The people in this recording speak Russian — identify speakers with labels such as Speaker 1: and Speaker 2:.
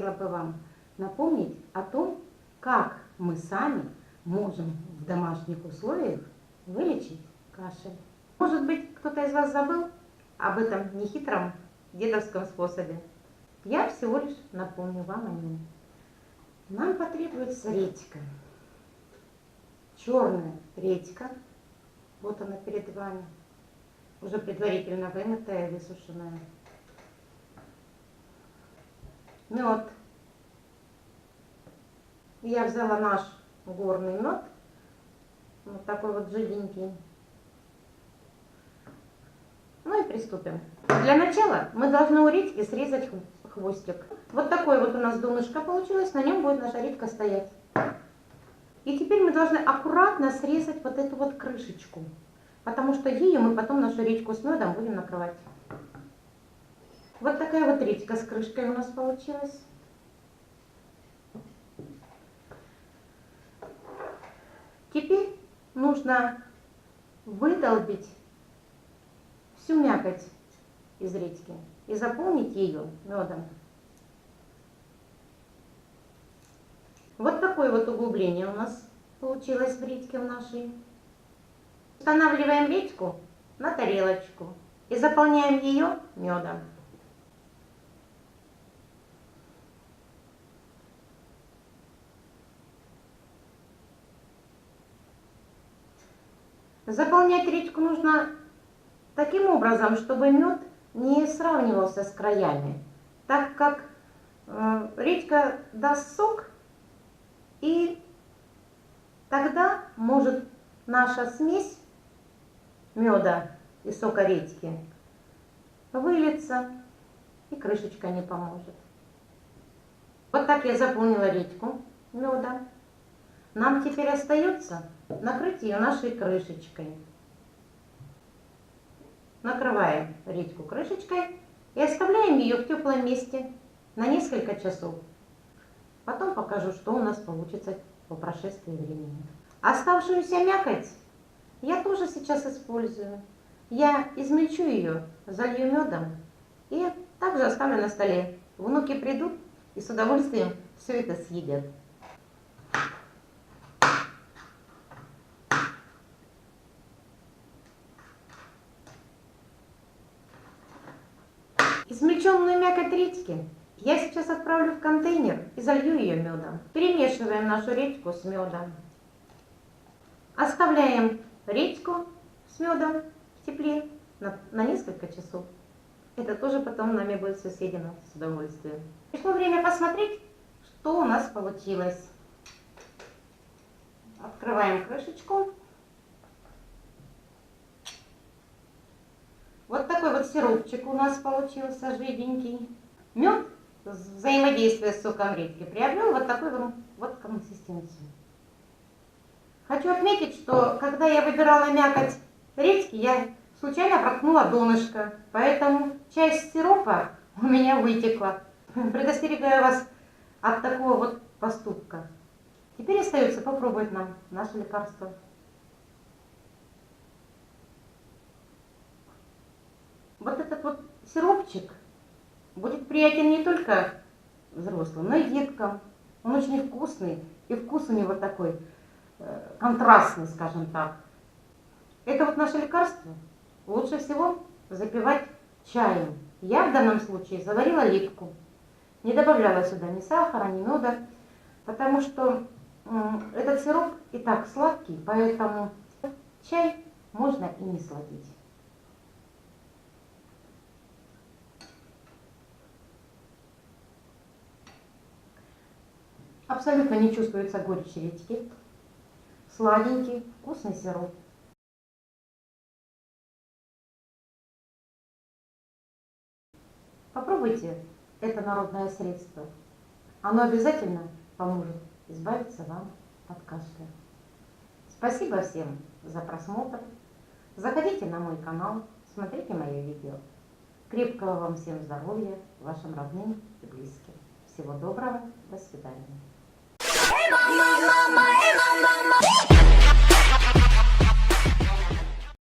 Speaker 1: хотела бы вам напомнить о том, как мы сами можем в домашних условиях вылечить кашель. Может быть, кто-то из вас забыл об этом нехитром дедовском способе. Я всего лишь напомню вам о нем. Нам потребуется редька. Черная редька. Вот она перед вами. Уже предварительно вымытая, высушенная. Мед. Я взяла наш горный мед. Вот такой вот жиденький. Ну и приступим. Для начала мы должны у редьки срезать хвостик. Вот такое вот у нас донышко получилось. На нем будет наша редька стоять. И теперь мы должны аккуратно срезать вот эту вот крышечку. Потому что ею мы потом нашу редьку с медом будем накрывать. Вот такая вот редька с крышкой у нас получилась. Теперь нужно выдолбить всю мякоть из редьки и заполнить ее медом. Вот такое вот углубление у нас получилось в редьке в нашей. Устанавливаем редьку на тарелочку и заполняем ее медом. Заполнять редьку нужно таким образом, чтобы мед не сравнивался с краями, так как редька даст сок, и тогда может наша смесь меда и сока редьки вылиться, и крышечка не поможет. Вот так я заполнила редьку медом. Нам теперь остается накрыть ее нашей крышечкой. Накрываем редьку крышечкой и оставляем ее в теплом месте на несколько часов. Потом покажу, что у нас получится по прошествии времени. Оставшуюся мякоть я тоже сейчас использую. Я измельчу ее, залью медом и также оставлю на столе. Внуки придут и с удовольствием все это съедят. Измельченную мякоть редьки я сейчас отправлю в контейнер и залью ее медом. Перемешиваем нашу редьку с медом. Оставляем редьку с медом в тепле на несколько часов. Это тоже потом нами будет все съедено с удовольствием. Пришло время посмотреть, что у нас получилось. Открываем крышечку. Вот такой вот сиропчик у нас получился жиденький. Мед, взаимодействие с соком редьки, приобрел вот такую вот консистенцию. Хочу отметить, что когда я выбирала мякоть редьки, я случайно проткнула донышко, поэтому часть сиропа у меня вытекла. Предостерегаю вас от такого вот поступка. Теперь остается попробовать нам наше лекарство. Вот этот вот сиропчик будет приятен не только взрослым, но и деткам. Он очень вкусный, и вкус у него такой контрастный, скажем так. Это вот наше лекарство лучше всего запивать чаем. Я в данном случае заварила липку. Не добавляла сюда ни сахара, ни меда, потому что этот сироп и так сладкий, поэтому чай можно и не сладить. Абсолютно не чувствуется горечь редьки. Сладенький, вкусный сироп. Попробуйте это народное средство. Оно обязательно поможет избавиться вам от кашля. Спасибо всем за просмотр. Заходите на мой канал, смотрите мои видео. Крепкого вам всем здоровья, вашим родным и близким. Всего доброго, до свидания. Hey mama, hey mama.